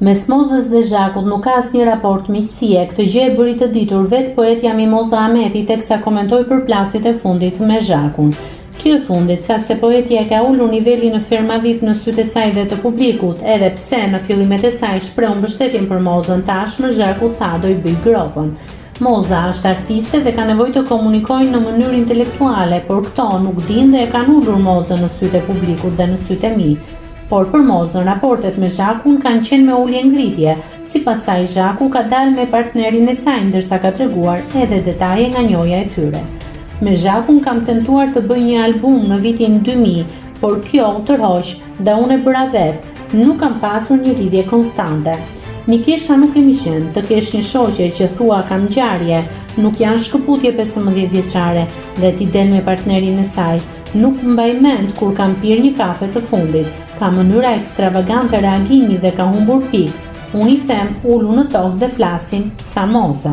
Mes Mozës dhe Zhakut nuk ka asnjë raport miqësie. Këtë gjë e bëri të ditur vetë poetja Mimoza Ahmeti teksa komentoi përplasjet e fundit me Zhakun. Kjo e fundit, sa se poetja ka ulur nivelin në Firmavit në sytë e saj dhe të publikut, edhe pse në fillimet e saj shpreu mbështetjen për Mozën, tashmë Zhaku tha do i bëj gropën. Moza është artiste dhe ka nevojë të komunikojë në mënyrë intelektuale, por këto nuk dinë dhe e kanë ulur Mozën në sytë e publikut dhe në sytë e mi. Por për Mozën, raportet me Zhakun kanë qenë me ulje ngritje, sipas saj Zhaku ka dalë me partnerin e saj ndërsa ka treguar edhe detaje nga njoja e tyre. Me Zhakun kam tentuar të bëj një album në vitin 2000, por kjo u tërhoq dhe unë e bëra vetë, nuk kam pasur një lidhje konstante. Mikesha nuk kemi qenë, të kesh një shoqe që thua kam ngjarje, nuk janë shkëputje 15 vjeçare dhe ti del me partnerin e saj. Nuk mbaj mend kur kam pirë një kafe të fundit, ka mënyra ekstravagante reagimi dhe ka humbur pikë. Unë i them ulu në tokë dhe flasin, tha Moza.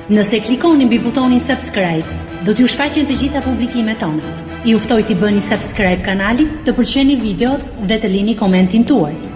Nëse klikoni mbi butonin subscribe, do t'ju shfaqen të gjitha publikimet tona. Ju ftoj t'i bëni subscribe kanalit, të pëlqeni videot dhe të lini komentin tuaj.